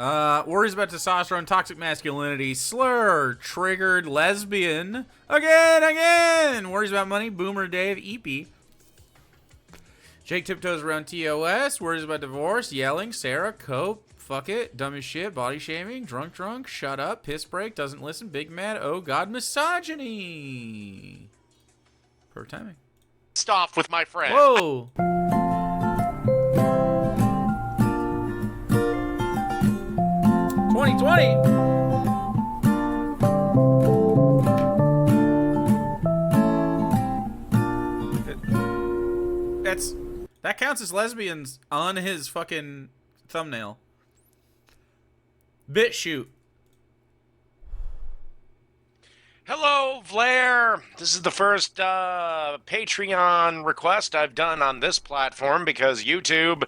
Worries about testosterone, toxic masculinity, slur, triggered, lesbian, again. Worries about money, boomer Dave, EP. Jake tiptoes around TOS, worries about divorce, yelling, Sarah, cope, fuck it, dumb as shit, body shaming, drunk, shut up, piss break, doesn't listen, big mad, oh god, misogyny. Perfect timing. Off with my friend. Whoa. 2020. That counts as lesbians on his fucking thumbnail. BitChute. Hello, Vlaire. This is the first Patreon request I've done on this platform because YouTube,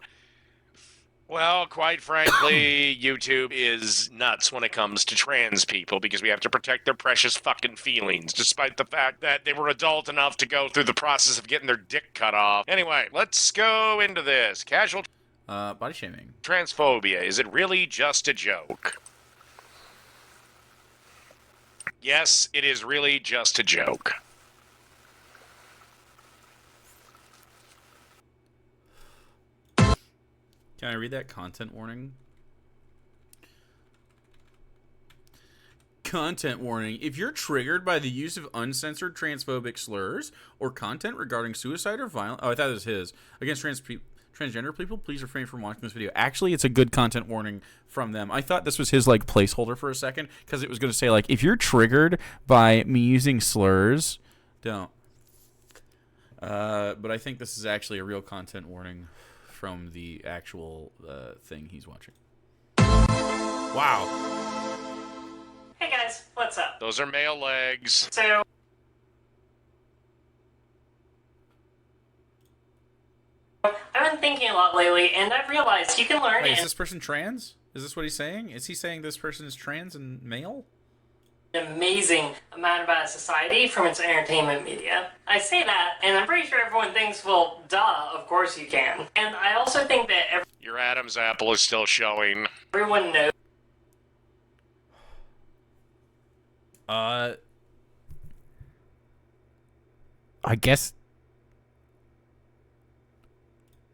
well, quite frankly, YouTube is nuts when it comes to trans people because we have to protect their precious fucking feelings, despite the fact that they were adult enough to go through the process of getting their dick cut off. Anyway, let's go into this. Casual body shaming. Transphobia. Is it really just a joke? Yes, it is really just a joke. Can I read that content warning? Content warning. If you're triggered by the use of uncensored transphobic slurs or content regarding suicide or violence... Oh, I thought it was his. Against transgender people, please refrain from watching this video. Actually, it's a good content warning from them. I thought this was his, like, placeholder for a second because it was going to say, like, if you're triggered by me using slurs, don't. But I think this is actually a real content warning from the actual thing he's watching. Wow. Hey guys, what's up? Those are male legs. So, I've been thinking a lot lately, and I've realized you can learn. Wait, is this person trans? Is this what he's saying? Is he saying this person is trans and male? An amazing amount about society from its entertainment media. I say that, and I'm pretty sure everyone thinks, well, duh, of course you can. And I also think that Your Adam's apple is still showing. everyone knows I guess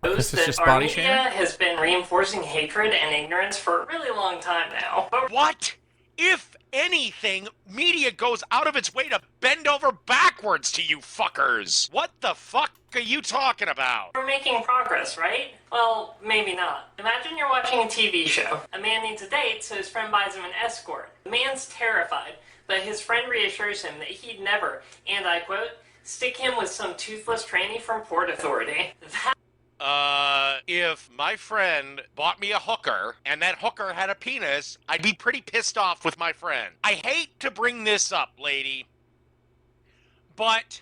this is that just our body media shaming? has been reinforcing hatred and ignorance for a really long time now. But What? If anything, media goes out of its way to bend over backwards to you fuckers. What the fuck are you talking about? we're making progress, right? Well, maybe not. Imagine you're watching a TV show. A man needs a date, so his friend buys him an escort. The man's terrified, but his friend reassures him that he'd never, and I quote, stick him with some toothless tranny from Port Authority. If my friend bought me a hooker and that hooker had a penis, I'd be pretty pissed off with my friend. I hate to bring this up, lady, but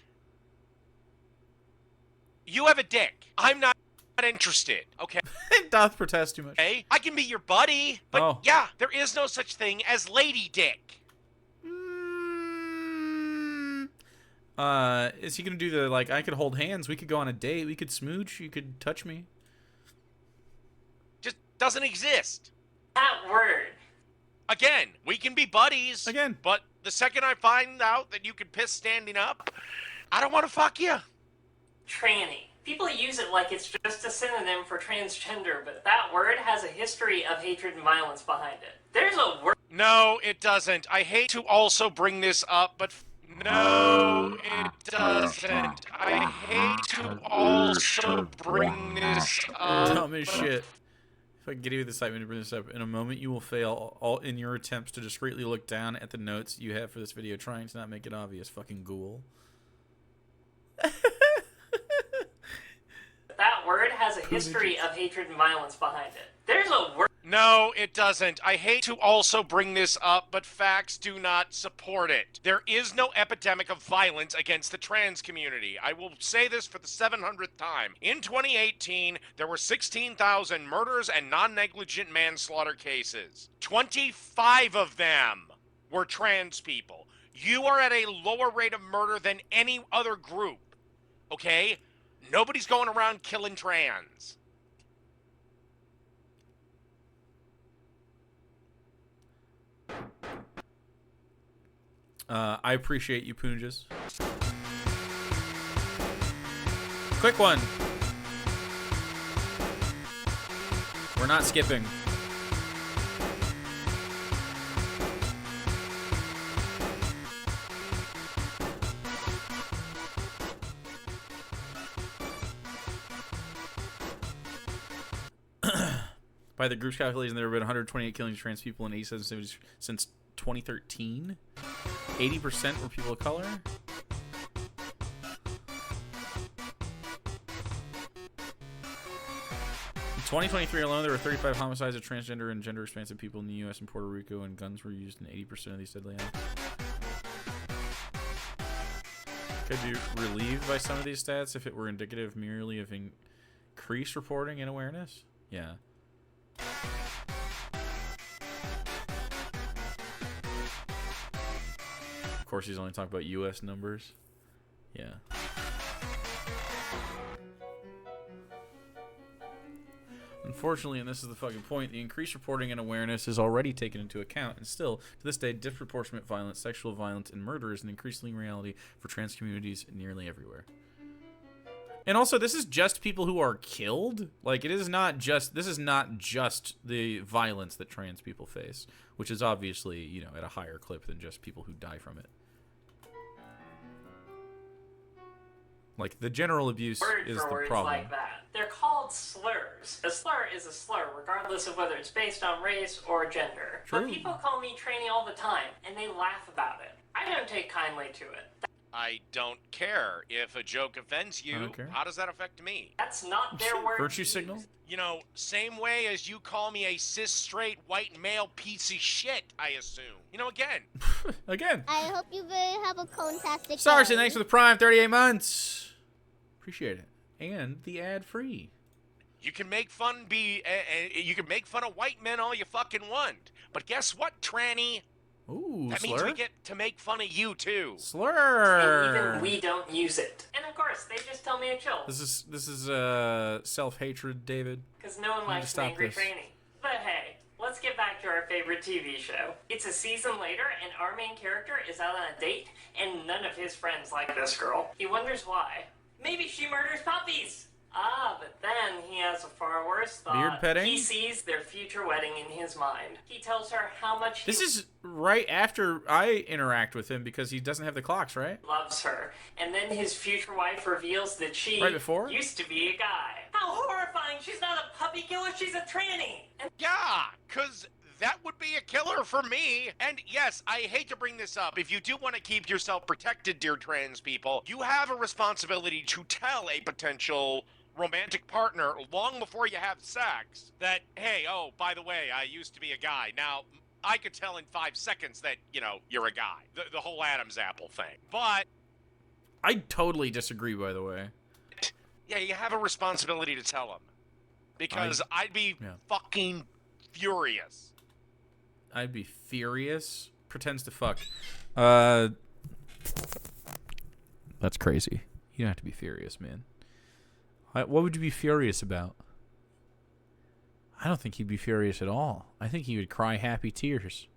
you have a dick. I'm not interested, okay? It doth protest too much. Okay? I can be your buddy, but Oh. yeah, there is no such thing as lady dick. Is he gonna do the, like, I could hold hands, we could go on a date, we could smooch, you could touch me? Just doesn't exist. That word. Again, we can be buddies. Again. But the second I find out that you can piss standing up, I don't want to fuck you. Tranny. People use it like it's just a synonym for transgender, but that word has a history of hatred and violence behind it. There's a word. No, it doesn't. I hate to also bring this up, but no, it doesn't. I hate to also bring this up. Dumb as shit. If I can get you the excitement to bring this up, in a moment you will fail all in your attempts to discreetly look down at the notes you have for this video, trying to not make it obvious. Fucking ghoul. That word has a history of hatred and violence behind it. There's a word. No, it doesn't. I hate to also bring this up, but facts do not support it. There is no epidemic of violence against the trans community. I will say this for the 700th time. In 2018, there were 16,000 murders and non-negligent manslaughter cases. 25 of them were trans people. You are at a lower rate of murder than any other group, okay? Nobody's going around killing trans. I appreciate you, Poonjas. Quick one. We're not skipping. By the group's calculation, there have been 128 killings of trans people in 87 cities since 2013. 80% were people of color. In 2023 alone, there were 35 homicides of transgender and gender-expansive people in the U.S. and Puerto Rico, and guns were used in 80% of these deadly acts. Could be relieved by some of these stats if it were indicative merely of increased reporting and awareness. Yeah. Of course, he's only talking about U.S. numbers. Yeah. Unfortunately, and this is the fucking point, the increased reporting and awareness is already taken into account, and still, to this day, disproportionate violence, sexual violence, and murder is an increasing reality for trans communities nearly everywhere. And also, this is just people who are killed. Like, this is not just the violence that trans people face, which is obviously, you know, at a higher clip than just people who die from it. Like, the general abuse is the problem. Like that. They're called slurs. A slur is a slur, regardless of whether it's based on race or gender. True. But people call me tranny all the time, and they laugh about it. I don't take kindly to it. I don't care. If a joke offends you, how does that affect me? That's not their word. Virtue signal? You know, same way as you call me a cis, straight, white male piece of shit, I assume. You know, again. Again. I hope you have a fantastic Sarson, day. thanks for the Prime, 38 months. Appreciate it. And the ad-free. You can make fun you can make fun of white men all you fucking want. But guess what, tranny? Ooh, that slur? means we get to make fun of you too. Slur. And even we don't use it. And of course, they just tell me to chill. This is self-hatred, David. Because no one likes an angry tranny. But hey, let's get back to our favorite TV show. It's a season later, and our main character is out on a date, and none of his friends like this girl. He wonders why. Maybe she murders puppies. But then he has a far worse thought. Beard petting? He sees their future wedding in his mind. He tells her how much he This is right after I interact with him because he doesn't have the clocks, right? loves her. And then his future wife reveals that she Right before? used to be a guy. How horrifying! She's not a puppy killer, she's a tranny! And Yeah, because that would be a killer for me. And yes, I hate to bring this up. If you do want to keep yourself protected, dear trans people, you have a responsibility to tell a potential romantic partner long before you have sex that, hey, oh, by the way, I used to be a guy. Now, I could tell in 5 seconds that, you know, you're a guy. The whole Adam's apple thing. But I totally disagree, by the way. yeah, you have a responsibility to tell him. Because I'd be fucking furious. I'd be furious. Pretends to fuck. That's crazy. You don't have to be furious, man. What would you be furious about? I don't think he'd be furious at all. I think he would cry happy tears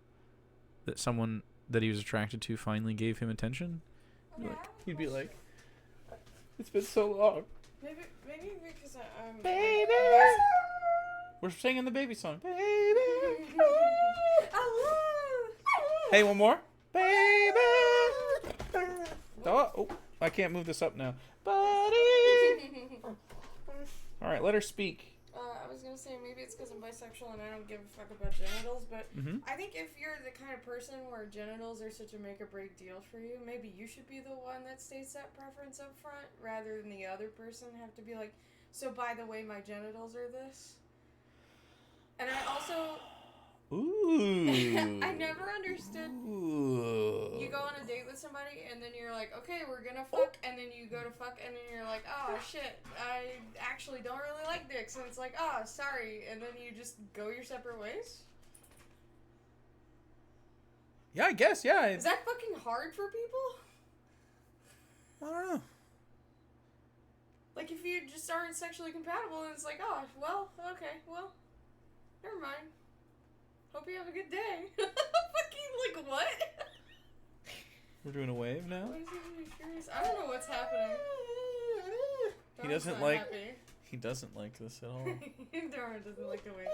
that someone that he was attracted to finally gave him attention. He'd be like, it's been so long. Maybe because I'm... Baby! We're singing the baby song. Baby! Hey, one more. Baby! Oh, I can't move this up now. Buddy! Alright, let her speak. I was gonna say maybe it's because I'm bisexual and I don't give a fuck about genitals, but I think if you're the kind of person where genitals are such a make or break deal for you, maybe you should be the one that states that preference up front rather than the other person have to be like, so by the way, my genitals are this. And I also... Ooh. I never understood. Ooh. You go on a date with somebody and then you're like, okay, we're gonna fuck, and then you go to fuck and then you're like, oh shit, I actually don't really like dicks, and it's like, oh, sorry, and then you just go your separate ways? Yeah, I guess, yeah. Is that fucking hard for people? I don't know. Like, if you just aren't sexually compatible, and it's like, oh, well, okay, well, never mind. Hope you have a good day. Fucking, like, what? We're doing a wave now? Why is he really furious? I don't know what's happening. He doesn't like... He doesn't like this at all. Dora doesn't like the way.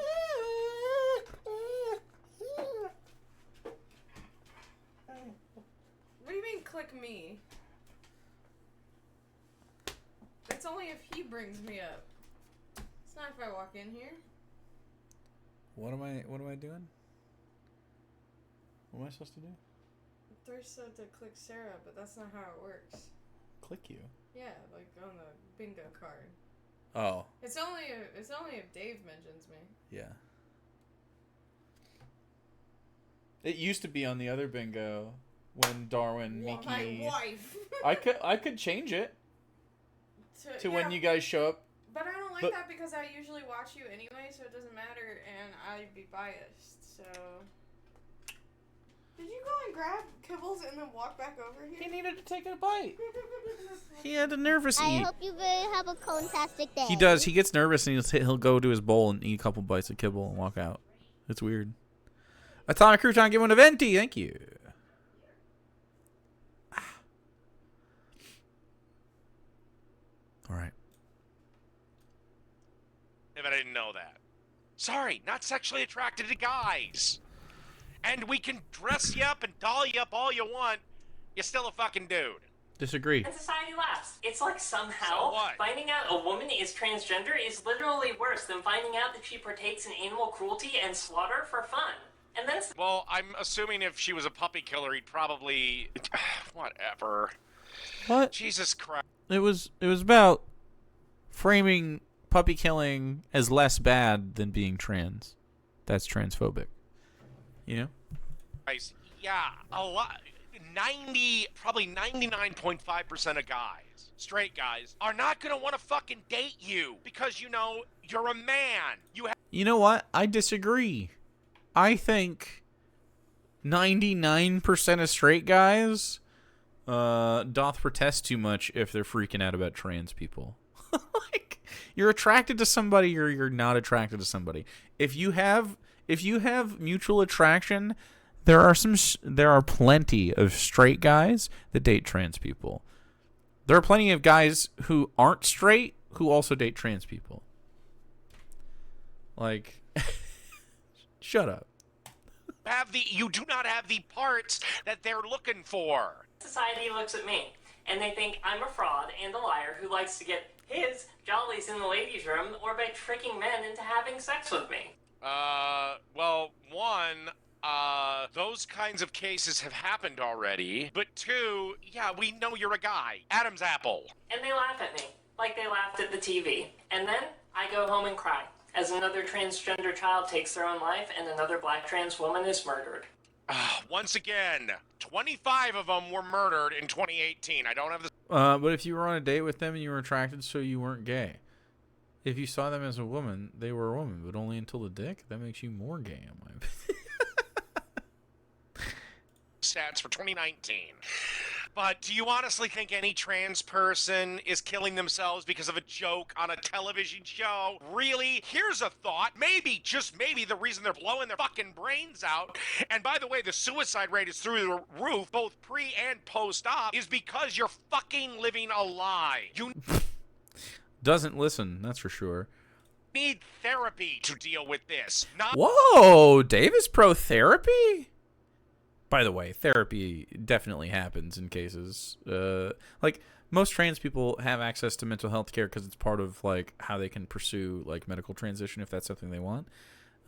What do you mean, click me? It's only if he brings me up. It's not if I walk in here. What am I doing? What am I supposed to do? They're said to click Sarah, but that's not how it works. Click you? Yeah, like on the bingo card. Oh. It's only if Dave mentions me. Yeah. It used to be on the other bingo when Darwin, Mickey... My wife! I could change it to when you guys show up. But I don't like that because I usually watch you anyway, so it doesn't matter, and I'd be biased, so... Did you go and grab kibbles and then walk back over here? He needed to take a bite. He had a nervous I eat. hope you have a fantastic day. He does. He gets nervous and he'll go to his bowl and eat a couple bites of kibble and walk out. It's weird. Atomic Crouton, give one a venti. Thank you. All right. If I didn't know that. Sorry, not sexually attracted to guys. And we can dress you up and doll you up all you want. You're still a fucking dude. Disagree. And society laughs. It's like somehow So what? finding out a woman is transgender is literally worse than finding out that she partakes in animal cruelty and slaughter for fun. And then Well, I'm assuming if she was a puppy killer, he'd probably... Whatever. What? Jesus Christ. It was about framing puppy killing as less bad than being trans. That's transphobic. You know? Yeah, a lot... probably 99.5% of guys, straight guys, are not gonna want to fucking date you because, you know, you're a man. You know what? I disagree. I think 99% of straight guys doth protest too much if they're freaking out about trans people. Like, you're attracted to somebody or you're not attracted to somebody. If you have mutual attraction, there are plenty of straight guys that date trans people. There are plenty of guys who aren't straight who also date trans people. Like, shut up. You do not have the parts that they're looking for. society looks at me and they think I'm a fraud and a liar who likes to get his jollies in the ladies' room or by tricking men into having sex with me. Well, one, those kinds of cases have happened already. But two, yeah, we know you're a guy. Adam's apple. And they laugh at me, like they laughed at the TV. And then I go home and cry, as another transgender child takes their own life and another black trans woman is murdered. Once again, 25 of them were murdered in 2018. I don't have the... But if you were on a date with them and you were attracted, so you weren't gay. If you saw them as a woman, they were a woman, but only until the dick. That makes you more gay, in my opinion. Stats for 2019. But do you honestly think any trans person is killing themselves because of a joke on a television show? Really? Here's a thought. Maybe, just maybe, the reason they're blowing their fucking brains out, and by the way, the suicide rate is through the roof, both pre and post-op, is because you're fucking living a lie. You Doesn't listen, that's for sure. need therapy to deal with this. Not Whoa, Dave is pro therapy? By the way, therapy definitely happens in cases. Like, most trans people have access to mental health care because it's part of, like, how they can pursue, like, medical transition if that's something they want.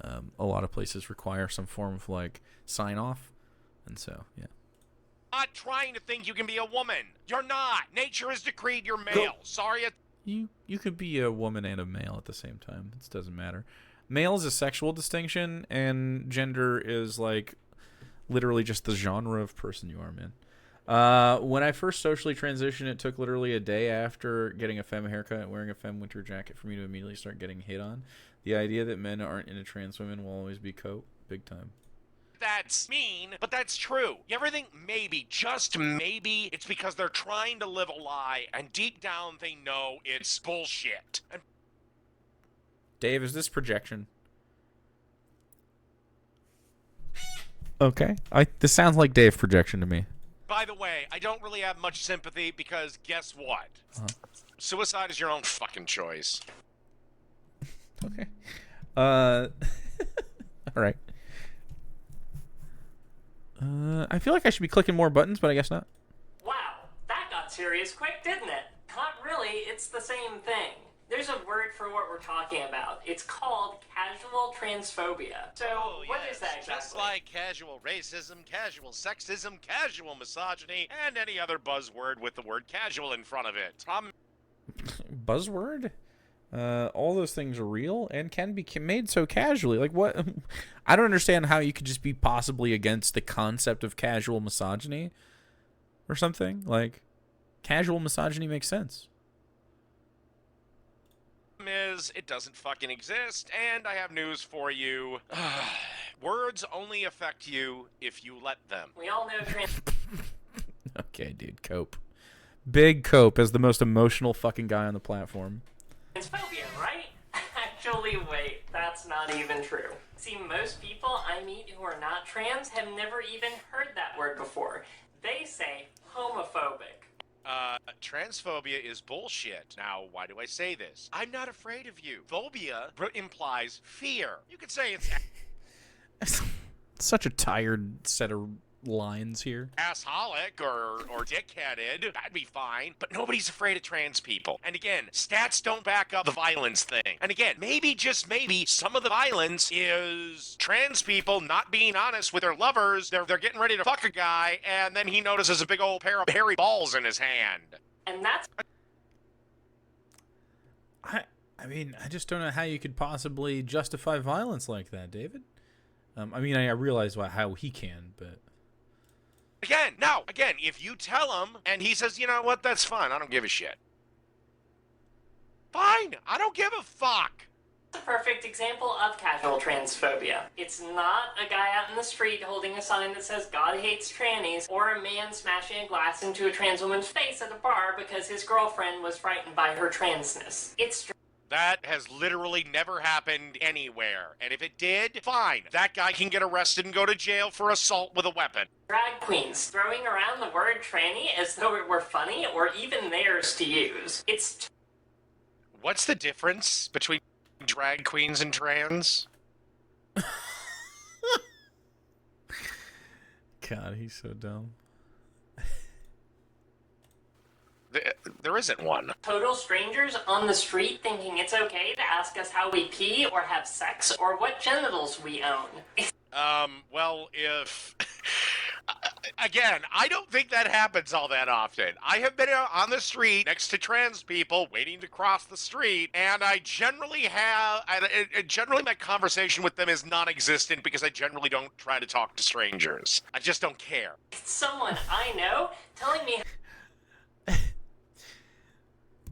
A lot of places require some form of, like, sign-off. And so, yeah. not trying to think you can be a woman. You're not. Nature has decreed you're male. Sorry. You could be a woman and a male at the same time. It doesn't matter. Male is a sexual distinction, and gender is, like, literally just the genre of person you are, man. When I first socially transitioned, it took literally a day after getting a femme haircut and wearing a femme winter jacket for me to immediately start getting hit on. The idea that men aren't into trans women will always be big time. That's mean, but that's true. You ever think maybe, just maybe, it's because they're trying to live a lie, and deep down they know it's bullshit. And Dave, is this projection? Okay. This sounds like Dave projection to me. By the way, I don't really have much sympathy because guess what? Suicide is your own fucking choice. Okay. All right. I feel like I should be clicking more buttons, but I guess not. Wow, that got serious quick, didn't it? Not really, it's the same thing. There's a word for what we're talking about. It's called casual transphobia. So, what is that exactly? Just like casual racism, casual sexism, casual misogyny, and any other buzzword with the word casual in front of it. Buzzword? All those things are real and can be made so casually. Like, what? I don't understand how you could just be possibly against the concept of casual misogyny or something. Like, casual misogyny makes sense. Is it doesn't fucking exist, and I have news for you. Words only affect you if you let them. We all know Okay, dude, Cope. Big Cope as the most emotional fucking guy on the platform. transphobia, right? Actually, wait, that's not even true. See, most people I meet who are not trans have never even heard that word before. They say homophobic. Transphobia is bullshit. Now, why do I say this? I'm not afraid of you. Phobia implies fear. You could say it's Such a tired set of lines here. assholic or dickheaded. That'd be fine. But nobody's afraid of trans people. And again, stats don't back up the violence thing. And again, maybe, just maybe, some of the violence is trans people not being honest with their lovers. They're getting ready to fuck a guy, and then he notices a big old pair of hairy balls in his hand. And that's... I mean, I just don't know how you could possibly justify violence like that, David. I mean, I realize how he can, but... Again, if you tell him, and he says, you know what, that's fine, I don't give a shit. Fine, I don't give a fuck. a perfect example of casual transphobia. It's not a guy out in the street holding a sign that says God hates trannies, or a man smashing a glass into a trans woman's face at a bar because his girlfriend was frightened by her transness. It's that has literally never happened anywhere. And if it did, fine. That guy can get arrested and go to jail for assault with a weapon. drag queens throwing around the word tranny as though it were funny or even theirs to use. It's What's the difference between drag queens and trans? God, he's so dumb. There isn't one. total strangers on the street thinking it's okay to ask us how we pee or have sex or what genitals we own. Well, if... Again, I don't think that happens all that often. I have been on the street next to trans people waiting to cross the street, and I generally have... generally my conversation with them is non-existent because I generally don't try to talk to strangers. I just don't care. It's someone I know telling me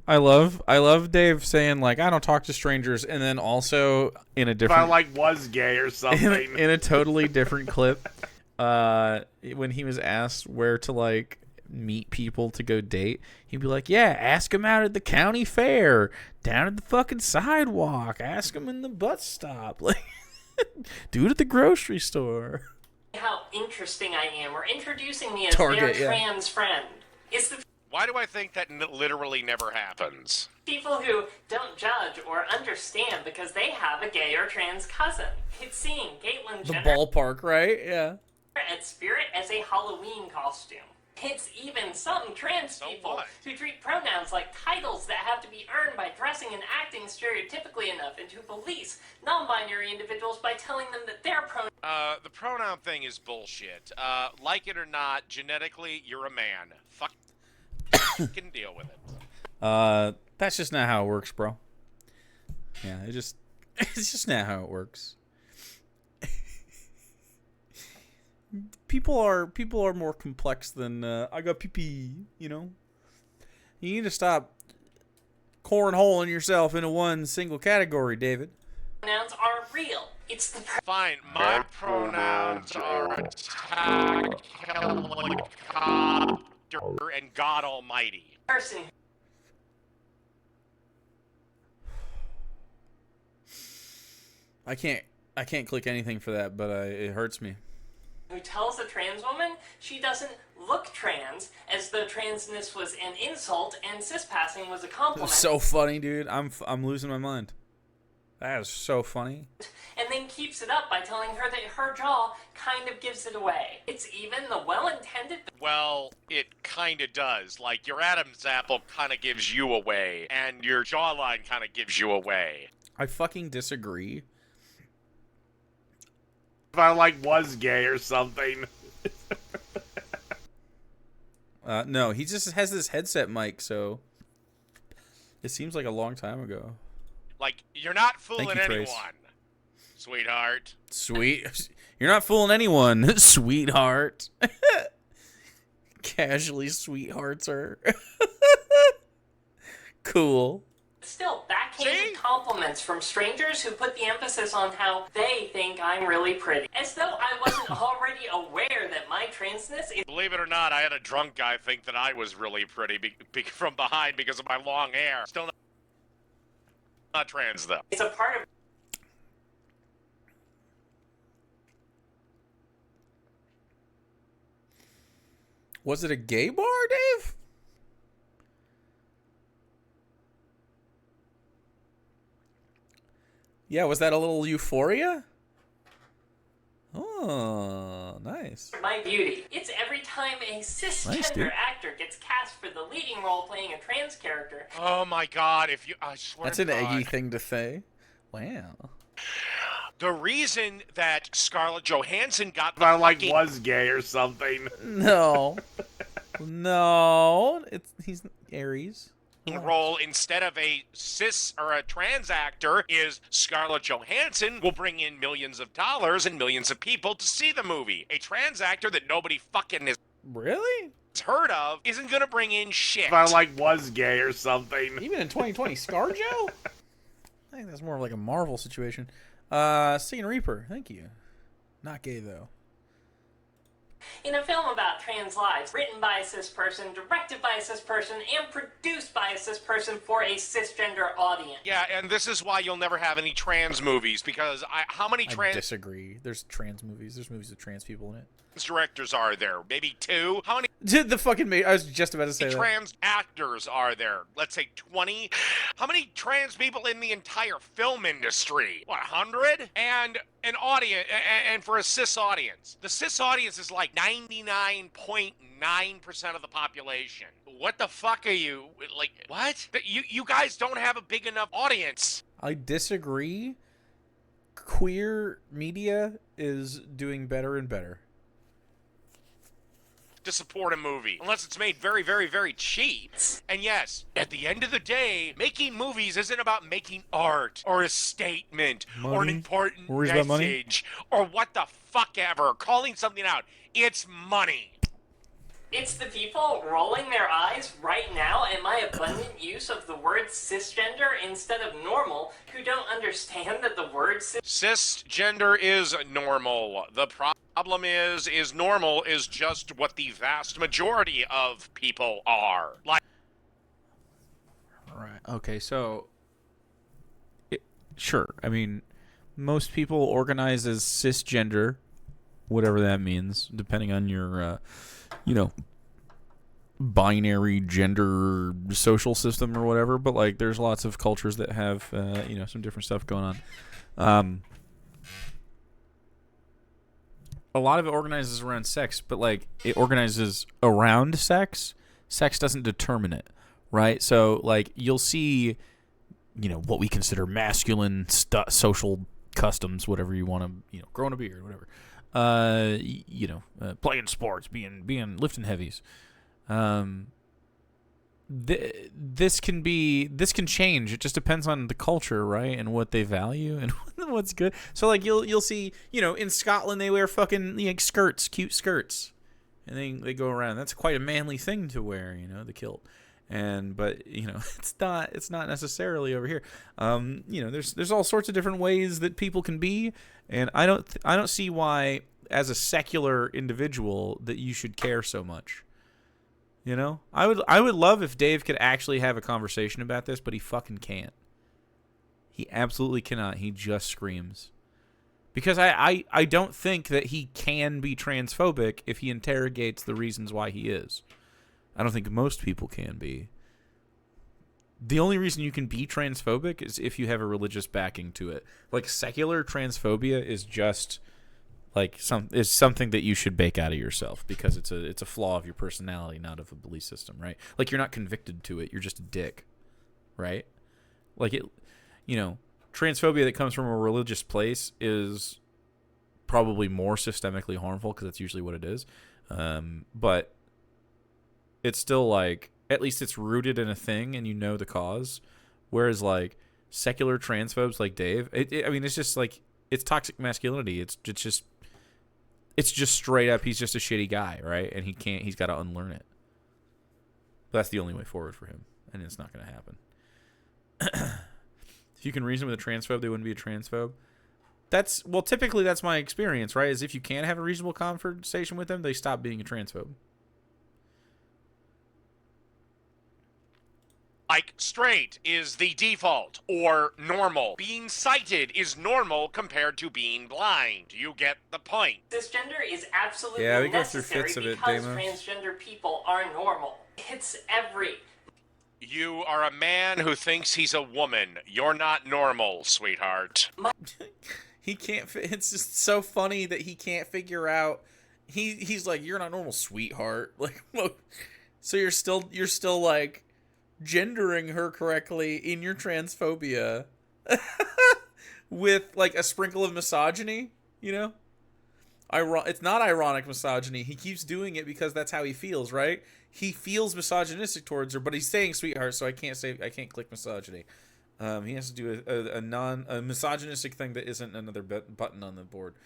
I love Dave saying, like, I don't talk to strangers, and then also in a different... If I, like, was gay or something. in a totally different clip, when he was asked where to, like, meet people to go date, he'd be like, yeah, ask them out at the county fair, down at the fucking sidewalk, ask them in the bus stop, like, do it at the grocery store. how interesting I am or introducing me as Target, their trans friend. It's the Why do I think that literally never happens? people who don't judge or understand because they have a gay or trans cousin. It's seeing Caitlyn The Jenner ballpark, right? Yeah. at Spirit as a Halloween costume. It's even some trans So people what? who treat pronouns like titles that have to be earned by dressing and acting stereotypically enough, and who police non-binary individuals by telling them that their pronouns The pronoun thing is bullshit. Like it or not, genetically, you're a man. Fuck. Can deal with it. That's just not how it works, bro. Yeah, it's just not how it works. People are more complex than I got pee-pee, you know? You need to stop cornholing yourself into one single category, David. are real. It's the Fine, my pronouns are attack, helicopter, and God Almighty. person I can't click anything for that, but it hurts me. who tells a trans woman she doesn't look trans, as though transness was an insult and cis-passing was a compliment. So funny, dude. I'm losing my mind. That is so funny. And then keeps it up by telling her that her jaw kind of gives it away. It's even the well-intended... Well, it kind of does. Like, your Adam's apple kind of gives you away, and your jawline kind of gives you away. I fucking disagree. If I, like, was gay or something. No, he just has this headset mic, so... It seems like a long time ago. Like, you're not fooling Thank you, anyone, Trace. sweetheart. Sweet. You're not fooling anyone, sweetheart. Casually sweethearts her. Cool. Still, backhanded compliments from strangers who put the emphasis on how they think I'm really pretty. As though I wasn't already aware that my transness is... Believe it or not, I had a drunk guy think that I was really pretty from behind because of my long hair. Still not trans, though. It's a part of... Was it a gay bar, Dave? Yeah, was that a little euphoria? Oh, nice. My beauty. It's every time a cisgender actor gets cast for the leading role playing a trans character. Oh my God! I swear. That's an eggy thing to say. Wow. The reason that Scarlett Johansson got If I, like, was gay or something. No. No. He's Aries. Role instead of a cis or a trans actor is Scarlett Johansson will bring in millions of dollars and millions of people to see the movie. A trans actor that nobody fucking is Really? heard of isn't gonna bring in shit. If I, like, was gay or something. Even in 2020, ScarJo? I think that's more of like a Marvel situation. Seeing Reaper, thank you. Not gay though. In a film about trans lives, written by a cis person, directed by a cis person, and produced by a cis person for a cisgender audience. Yeah, and this is why you'll never have any trans movies, because how many I trans disagree. There's trans movies. There's movies with trans people in it. directors are there? Maybe 2? How many The fucking I was just about to say that. trans actors are there? Let's say 20? How many trans people in the entire film industry? What, 100? And an audience, and for a cis audience. The cis audience is like 99.9% of the population. What the fuck are you, like, what? You guys don't have a big enough audience. I disagree. Queer media is doing better and better. To support a movie, unless it's made very, very, very cheap. And yes, at the end of the day, making movies isn't about making art or a statement or an important Worries about money? message or what the fuck ever, calling something out. It's money. It's the people rolling their eyes right now at my abundant use of the word cisgender instead of normal who don't understand that the word Cisgender is normal. The problem is normal is just what the vast majority of people are. Like, Right. Okay, so sure. I mean, most people organize as cisgender, whatever that means, depending on your binary gender social system or whatever, but like there's lots of cultures that have some different stuff going on. A lot of it organizes around sex, but like it organizes around sex. Sex doesn't determine it, right? So like you'll see what we consider masculine social customs, whatever you want to, growing a beard, whatever. Playing sports, being lifting heavies. This can change. It just depends on the culture, right, and what they value and what's good. So like you'll see, in Scotland they wear fucking skirts, cute skirts, and they go around. That's quite a manly thing to wear, the kilt. But it's not necessarily over here. There's all sorts of different ways that people can be, and I don't see why as a secular individual that you should care so much. I would love if Dave could actually have a conversation about this, but he fucking can't. He absolutely cannot. He just screams. Because I don't think that he can be transphobic if he interrogates the reasons why he is. I don't think most people can be. The only reason you can be transphobic is if you have a religious backing to it. Like, secular transphobia is just like something that you should bake out of yourself because it's a flaw of your personality, not of a belief system, right? Like, you're not convicted to it, you're just a dick, right? Like, it, you know, transphobia that comes from a religious place is probably more systemically harmful because that's usually what it is. But it's still like, at least it's rooted in a thing and you know the cause. Whereas like secular transphobes like Dave, I mean, it's just like, it's toxic masculinity. It's just straight up, he's just a shitty guy, right? And he's got to unlearn it. But that's the only way forward for him, and it's not going to happen. If you can reason with a transphobe, they wouldn't be a transphobe. Typically that's my experience, right? Is if you can have a reasonable conversation with them, they stop being a transphobe. Like, straight is the default, or normal. Being sighted is normal compared to being blind. You get the point. Cisgender is absolutely we go through necessary fits of it, because Damos. transgender people are normal. It's every... You are a man who thinks he's a woman. You're not normal, sweetheart. He can't. It's just so funny that he can't figure out. He's like, you're not normal, sweetheart. Like, so you're still like gendering her correctly in your transphobia, with like a sprinkle of misogyny. You know, it's not ironic misogyny. He keeps doing it because that's how he feels, right? He feels misogynistic towards her, but he's saying sweetheart, so I can't click misogyny. He has to do a misogynistic thing that isn't another button on the board.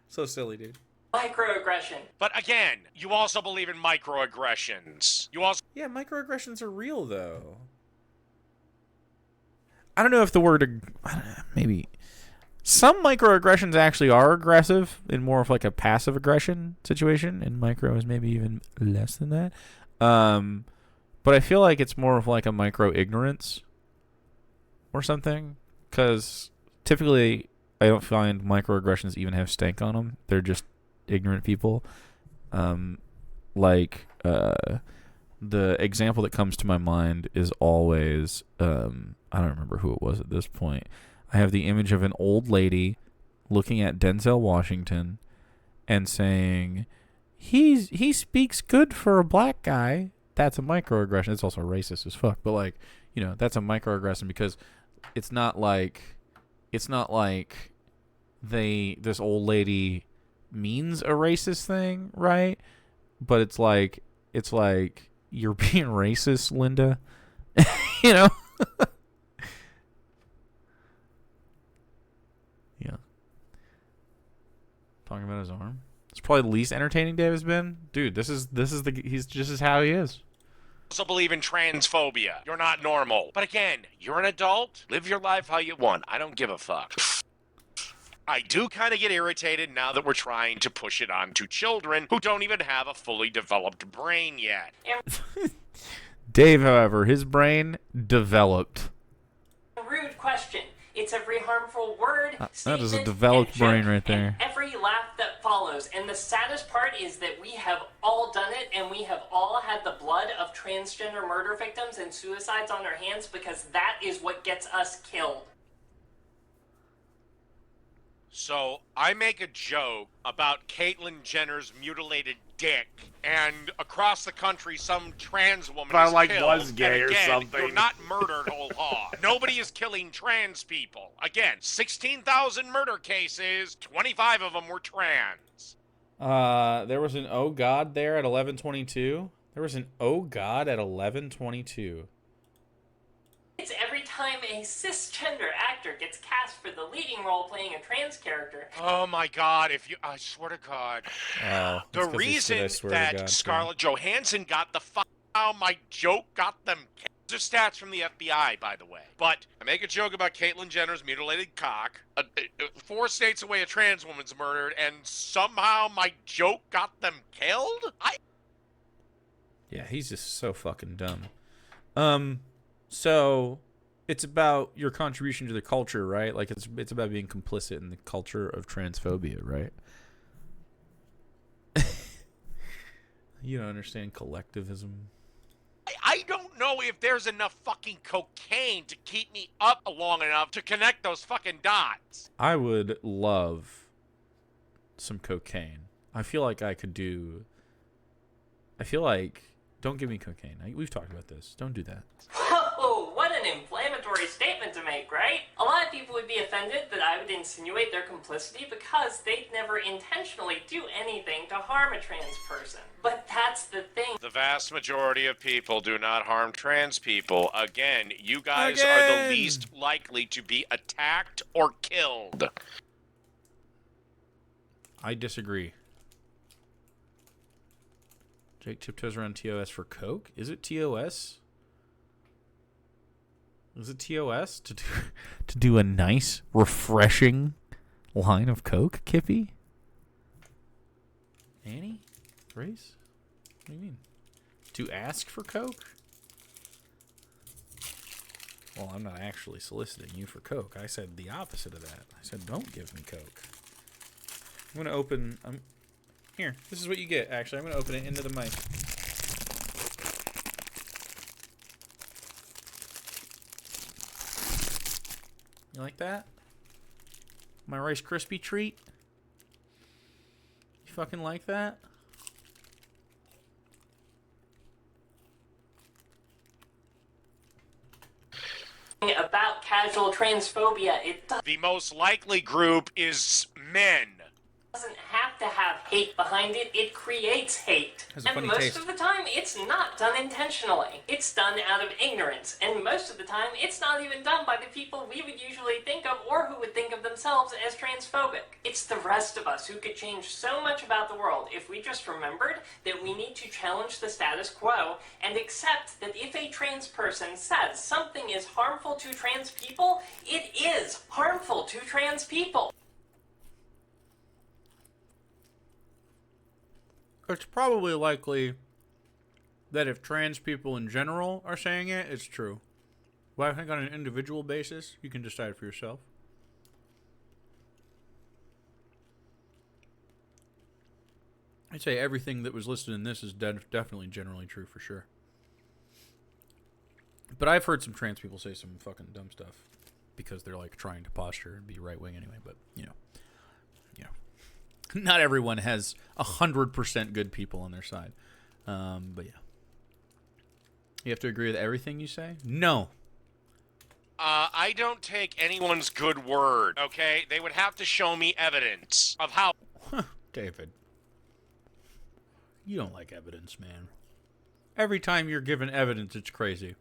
So silly, dude. Microaggression. But again, you also believe in microaggressions. Yeah, microaggressions are real, though. I don't know if the word... maybe... Some microaggressions actually are aggressive in more of like a passive aggression situation, and micro is maybe even less than that. But I feel like it's more of like a micro ignorance or something, because typically I don't find microaggressions even have stank on them. They're just ignorant people. The example that comes to my mind is always, I don't remember who it was at this point. I have the image of an old lady looking at Denzel Washington and saying, he speaks good for a black guy. That's a microaggression. It's also racist as fuck, but like, you know, that's a microaggression because it's not like this old lady means a racist thing, right? But it's like you're being racist, Linda. You know? Yeah. Talking about his arm. It's probably the least entertaining Dave has been. Dude, he's just as how he is. Also believe in transphobia. You're not normal. But again, you're an adult. Live your life how you want. I don't give a fuck. I do kind of get irritated now that we're trying to push it on to children who don't even have a fully developed brain yet. Dave, however, his brain developed. Rude question. It's every harmful word, that is a developed brain right there. And every laugh that follows. And the saddest part is that we have all done it, and we have all had the blood of transgender murder victims and suicides on our hands, because that is what gets us killed. So, I make a joke about Caitlyn Jenner's mutilated dick, and across the country, some trans woman is killed. Was gay and again, or something. You're not murdered whole hog. Nobody is killing trans people. Again, 16,000 murder cases, 25 of them were trans. There was an oh god there at 11:22. There was an oh god at 11:22. It's every time a cisgender actor gets cast for the leading role playing a trans character. Oh my god, I swear to God. Oh, the reason that Scarlett Johansson got the how my joke got them. These are stats from the FBI, by the way. But I make a joke about Caitlyn Jenner's mutilated cock. 4 states away, a trans woman's murdered, and somehow my joke got them killed? Yeah, he's just so fucking dumb. So, it's about your contribution to the culture, right? Like it's about being complicit in the culture of transphobia, right? You don't understand collectivism. I don't know if there's enough fucking cocaine to keep me up long enough to connect those fucking dots. I would love some cocaine. I feel like I could do... Don't give me cocaine. We've talked about this. Don't do that. Whoa, what an inflammatory statement to make, right? A lot of people would be offended that I would insinuate their complicity because they'd never intentionally do anything to harm a trans person. But that's the thing. The vast majority of people do not harm trans people. Again, you guys are the least likely to be attacked or killed. I disagree. Jake tiptoes around TOS for coke? Is it TOS? Is it TOS to do a nice, refreshing line of coke, Kippy? Annie? Grace? What do you mean? To ask for coke? Well, I'm not actually soliciting you for coke. I said the opposite of that. I said don't give me coke. I'm going to open... Here, this is what you get, actually. I'm going to open it into the mic. You like that? My Rice Krispie treat? You fucking like that? About casual transphobia, The most likely group is men. doesn't have to have hate behind it, it creates hate. And most of the time, it's not done intentionally. It's done out of ignorance. And most of the time, it's not even done by the people we would usually think of or who would think of themselves as transphobic. It's the rest of us who could change so much about the world if we just remembered that we need to challenge the status quo and accept that if a trans person says something is harmful to trans people, it is harmful to trans people. It's probably likely that if trans people in general are saying it, it's true. But I think on an individual basis, you can decide for yourself. I'd say everything that was listed in this is definitely generally true for sure. But I've heard some trans people say some fucking dumb stuff because they're like trying to posture and be right wing anyway, but you know. Not everyone has 100% good people on their side. But yeah. You have to agree with everything you say? No. I don't take anyone's good word, okay? They would have to show me evidence of how... David. You don't like evidence, man. Every time you're given evidence, it's crazy.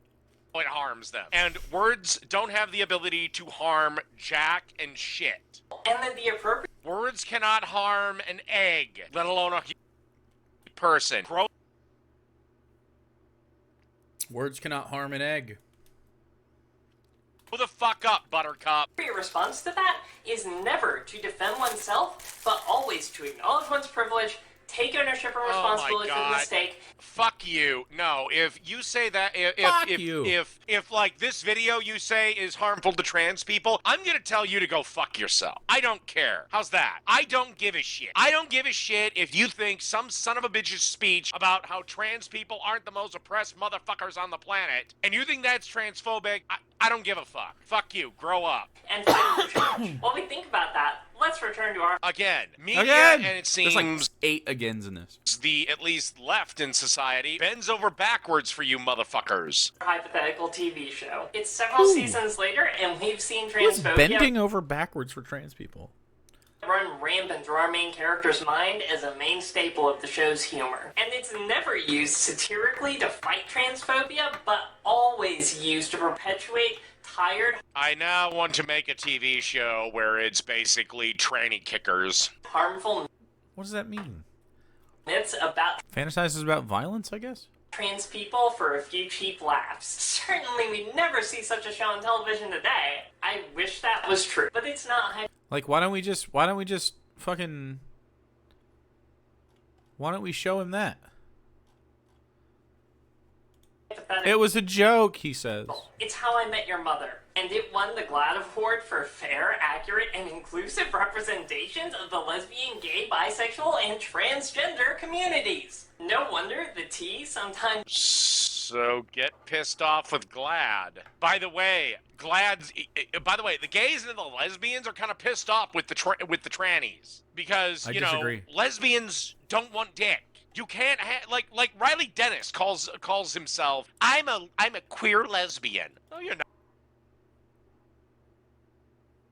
It harms them. And words don't have the ability to harm jack and shit. And then the appropriate... Words cannot harm an egg, let alone a person. Words cannot harm an egg. Grow the fuck up, Buttercup. Your response to that is never to defend oneself, but always to acknowledge one's privilege, take ownership and responsibility for the mistake. Fuck you. No, if you say that, if like this video you say is harmful to trans people, I'm gonna tell you to go fuck yourself. I don't care. How's that? I don't give a shit. I don't give a shit if you think some son of a bitch's speech about how trans people aren't the most oppressed motherfuckers on the planet, and you think that's transphobic, I don't give a fuck. Fuck you. Grow up. And finally, while we think about that, let's return to our... Media, and it seems... There's like 8 agains in this. The, at least left in society, bends over backwards for you motherfuckers. Hypothetical TV show. It's several seasons later, and we've seen transphobia... bending over backwards for trans people? Run rampant through our main character's mind as a main staple of the show's humor. And it's never used satirically to fight transphobia, but always used to perpetuate tired... I now want to make a TV show where it's basically tranny kickers. Harmful... What does that mean? It's about... Fantasizes about violence, I guess? Trans people for a few cheap laughs. Certainly we'd never see such a show on television today. I wish that was true, but it's not. Like, why don't we just fucking... Why don't we show him that? It was a joke, he says. It's How I Met Your Mother, and it won the GLAAD Award for fair, accurate, and inclusive representations of the lesbian, gay, bisexual, and transgender communities. No wonder the T sometimes... So get pissed off with GLAAD. By the way, the gays and the lesbians are kind of pissed off with the trannies because I disagree. Lesbians don't want dick. You can't have like Riley Dennis calls himself. I'm a queer lesbian. No, you're not.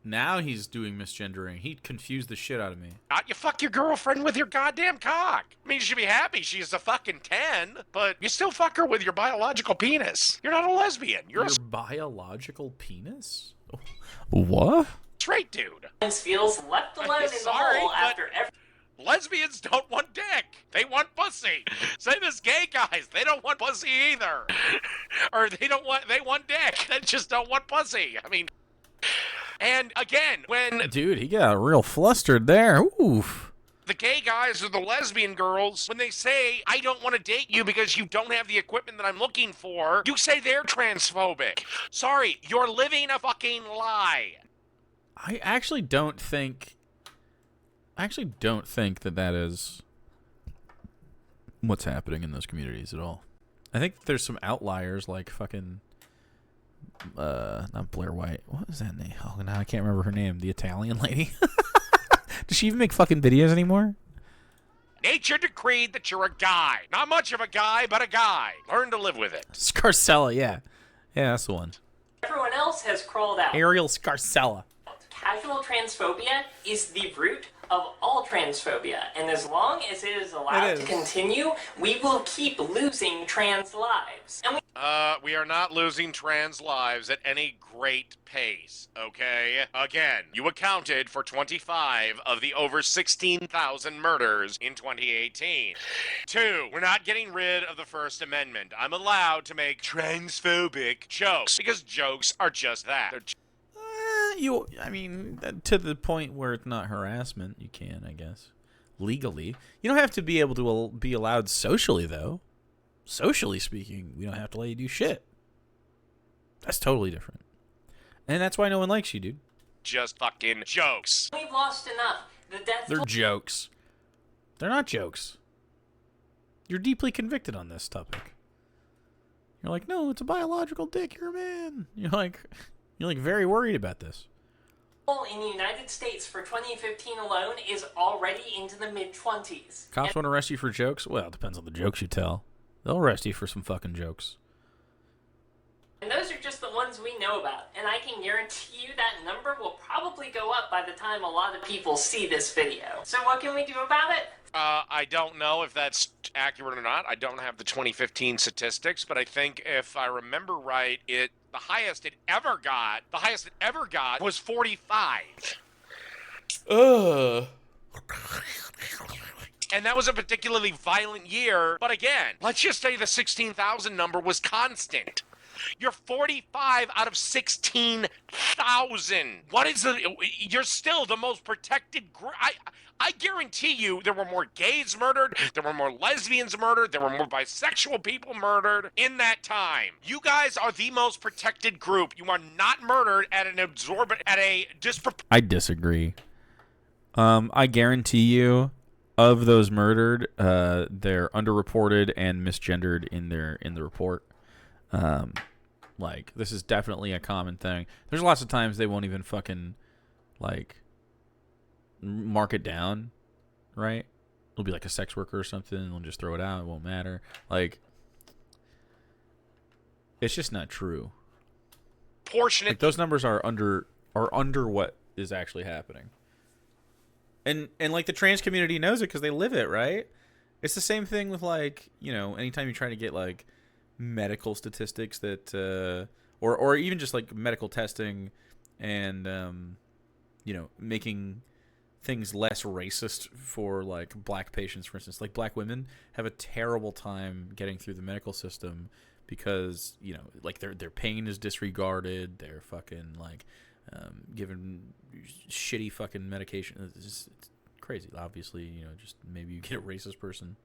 Now he's doing misgendering. He confused the shit out of me. Not you fuck your girlfriend with your goddamn cock. I mean, you should be happy she's a fucking 10, but you still fuck her with your biological penis. You're not a lesbian. You're a biological penis? What? straight dude. feels left alone in the hole after every... Lesbians don't want dick. They want pussy. Same as gay guys. They don't want pussy either. Or they want dick. They just don't want pussy. I mean... And again, when... Dude, he got real flustered there. Oof. The gay guys or the lesbian girls, when they say, I don't want to date you because you don't have the equipment that I'm looking for, you say they're transphobic. Sorry, you're living a fucking lie. I actually don't think that is what's happening in those communities at all. I think there's some outliers like fucking... not Blair White. What was that name? Oh, now I can't remember her name. The Italian lady. Does she even make fucking videos anymore? Nature decreed that you're a guy. Not much of a guy, but a guy. Learn to live with it. Scarcella, yeah. Yeah, that's the one. Everyone else has crawled out. Ariel Scarcella. Casual transphobia is the root of all transphobia, and as long as it is allowed to continue, we will keep losing trans lives. And we are not losing trans lives at any great pace, okay? Again, you accounted for 25 of the over 16,000 murders in 2018. 2, we're not getting rid of the First Amendment. I'm allowed to make transphobic jokes, because jokes are just that. They're to the point where it's not harassment, you can, I guess. Legally. You don't have to be able to be allowed socially, though. Socially speaking, we don't have to let you do shit. That's totally different. And that's why no one likes you, dude. Just fucking jokes. we've lost enough. The death They're jokes. They're not jokes. You're deeply convicted on this topic. You're like, no, it's a biological dick. You're a man. You're like very worried about this. in the United States for 2015 alone is already into the mid-20s. Cops want to arrest you for jokes? Well, it depends on the jokes you tell. They'll arrest you for some fucking jokes. And those are just the ones we know about. And I can guarantee you that number will probably go up by the time a lot of people see this video. So what can we do about it? I don't know if that's accurate or not. I don't have the 2015 statistics, but I think if I remember right, the highest it ever got was 45. Ugh. And that was a particularly violent year. But again, let's just say the 16,000 number was constant. You're 45 out of 16,000. You're still the most protected group. I guarantee you there were more gays murdered, there were more lesbians murdered, there were more bisexual people murdered in that time. You guys are the most protected group. You are not murdered at I disagree. I guarantee you, of those murdered, they're underreported and misgendered in the report. This is definitely a common thing. There's lots of times they won't even fucking mark it down, right? It'll be like a sex worker or something, and they'll just throw it out. It won't matter. It's just not true. Those numbers are under what is actually happening. And the trans community knows it because they live it, right? It's the same thing with anytime you try to get medical statistics that or even just medical testing and making things less racist for black patients, for instance. Black women have a terrible time getting through the medical system because their pain is disregarded. They're fucking given shitty fucking medication. It's crazy. Obviously, just maybe you get a racist person.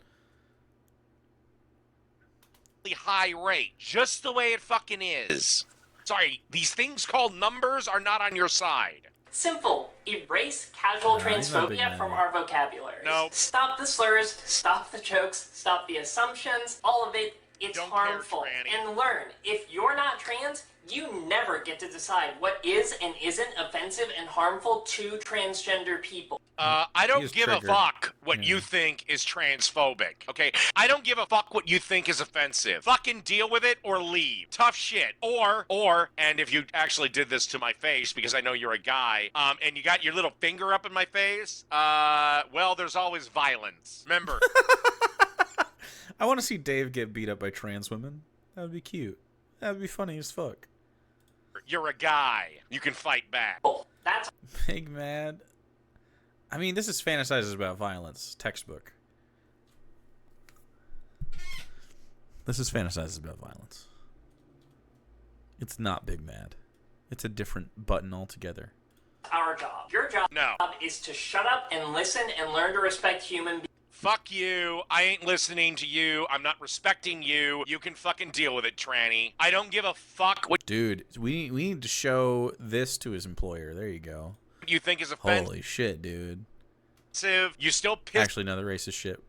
absurdly high rate. Just the way it fucking is. Sorry, these things called numbers are not on your side. Simple. Erase casual he's not big transphobia man from yet. our vocabulary. No. Stop the slurs, stop the jokes, stop the assumptions, all of it. It's Don't care, harmful. tranny. And learn, if you're not trans, you never get to decide what is and isn't offensive and harmful to transgender people. I don't is give triggered. a fuck what you think is transphobic, okay? I don't give a fuck what you think is offensive. Fucking deal with it or leave. Tough shit. Or, and if you actually did this to my face, because I know you're a guy, and you got your little finger up in my face, well, there's always violence. Remember. I want to see Dave get beat up by trans women. That would be cute. That would be funny as fuck. You're a guy. You can fight back. That's Big mad. I mean, this is fantasizes about violence. Textbook. This is fantasizes about violence. It's not Big Mad. It's a different button altogether. our job. Your job No. is to shut up and listen and learn to respect human beings. Fuck you. I ain't listening to you. I'm not respecting you. You can fucking deal with it, tranny. I don't give a fuck what Dude, we need to show this to his employer. There you go. you think is offensive. Holy shit, dude. You still pissed Actually, another racist shit.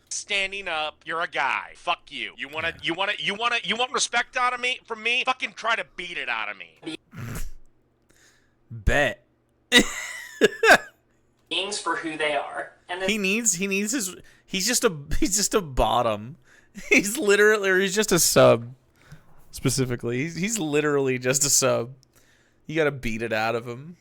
standing up. You're a guy. Fuck you. You want respect out of me from me? Fucking try to beat it out of me. Bet. Beings for who they are. And then He needs his. He's just a bottom. He's just a sub. Specifically, he's literally just a sub. You gotta beat it out of him.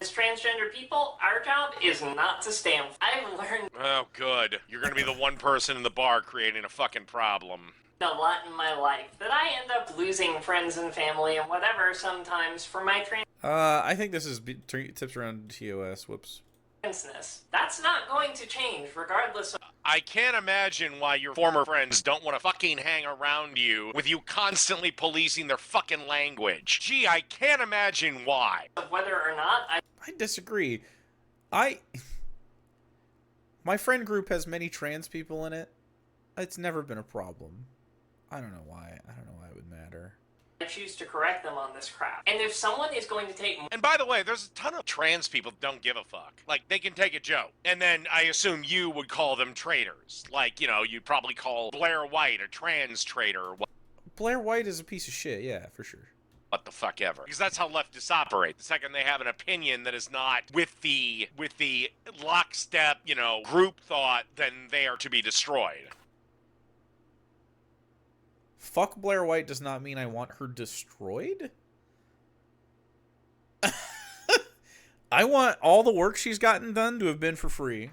as transgender people, our job is not to stand. I've learned Oh, good. You're gonna be the one person in the bar creating a fucking problem. a lot in my life that I end up losing friends and family and whatever sometimes for my I think this is tips around TOS. Whoops. transness. That's not going to change regardless of I can't imagine why your former friends don't want to fucking hang around you with you constantly policing their fucking language. Gee, I can't imagine why. whether or not I I disagree. My friend group has many trans people in it. It's never been a problem. I don't know why. I don't know why it would matter. choose to correct them on this crap. And if someone is going to take And by the way, there's a ton of trans people that don't give a fuck. Like, they can take a joke. And then I assume you would call them traitors. Like, you know, you'd probably call Blair White a trans traitor. Blair White is a piece of shit. Yeah, for sure. What the fuck ever. Because that's how leftists operate. The second they have an opinion that is not with the lockstep, you know, group thought, then they are to be destroyed. Fuck Blair White does not mean I want her destroyed. I want all the work she's gotten done to have been for free.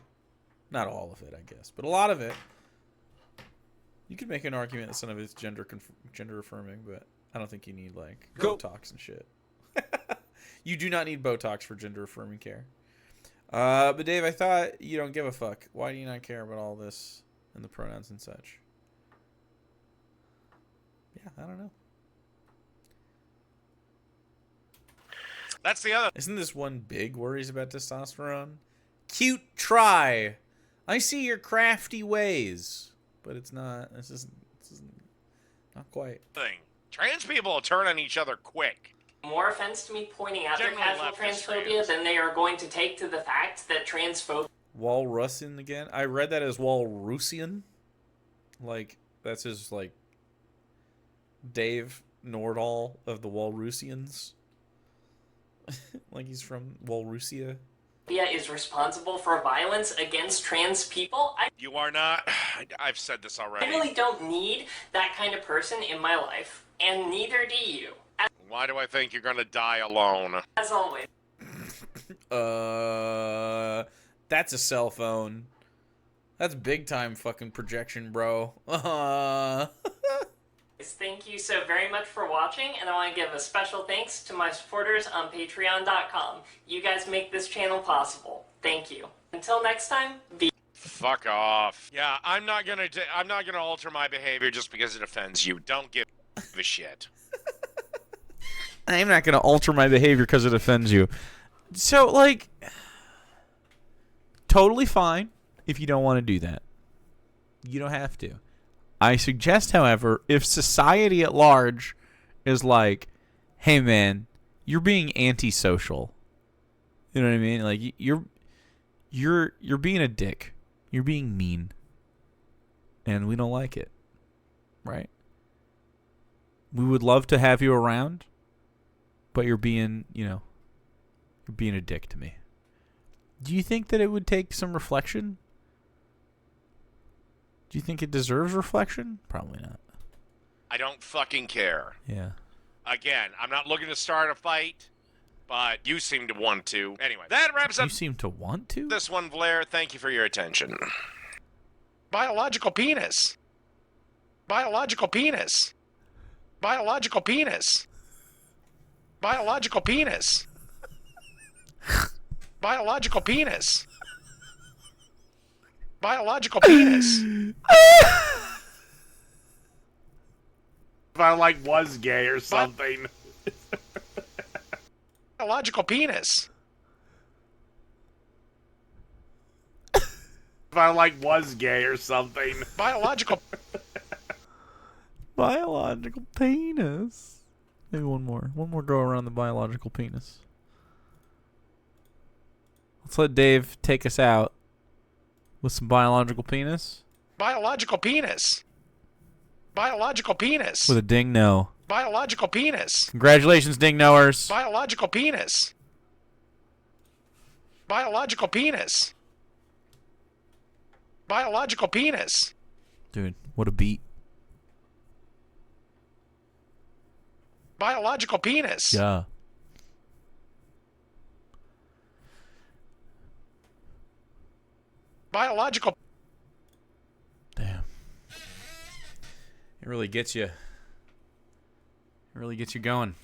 Not all of it, I guess, but a lot of it. You could make an argument that some of it's gender affirming, but I don't think you need, like, Botox and shit. You do not need Botox for gender affirming care. But Dave, I thought you don't give a fuck. Why do you not care about all this and the pronouns and such? Yeah, I don't know. That's the other. Isn't this one big worries about testosterone? Cute try. I see your crafty ways. But it's not. This isn't not quite. thing. Trans people will turn on each other quick. more offense to me pointing out their Generally casual leftist transphobia trans. than they are going to take to the fact that transphobia Walrusian again? I read that as Walrusian. Like, that's his, like, Dave Nordahl of the Walrusians. Like he's from Walrusia. is responsible for violence against trans people. You are not. I've said this I already. really don't need that kind of person in my life, and neither do you. Why do I think you're gonna die alone? As always, That's a cell phone. That's big time fucking projection, bro. thank you so very much for watching, and I want to give a special thanks to my supporters on patreon.com. You guys make this channel possible. Thank you. Until next time, be Fuck off. Yeah, I'm not gonna alter my behavior just because it offends you. Don't give a shit. I'm not going to alter my behavior because it offends you. So, like, totally fine if you don't want to do that. You don't have to. I suggest, however, if society at large is like, hey man, you're being antisocial. You know what I mean? Like you're being a dick. You're being mean. And we don't like it. Right? We would love to have you around, but you're being, you're being a dick to me. Do you think that it would take some reflection? Do you think it deserves reflection? Probably not. I don't fucking care. Yeah. Again, I'm not looking to start a fight, but you seem to want to. Anyway, that wraps up You seem to want to? this one, Blair. Thank you for your attention. Biological penis. Biological penis. Biological penis. Biological penis. Biological penis. Biological penis. If I was gay or something. Biological penis. If I was gay or something. Biological. Biological penis. Maybe one more. One more go around the biological penis. Let's let Dave take us out with some biological penis. Biological penis. Biological penis. With a ding no. Biological penis. Congratulations, ding knowers. Biological penis. Biological penis. Biological penis. Dude, what a beat. Biological penis. Yeah. Biological. Damn. It really gets you. It really gets you going.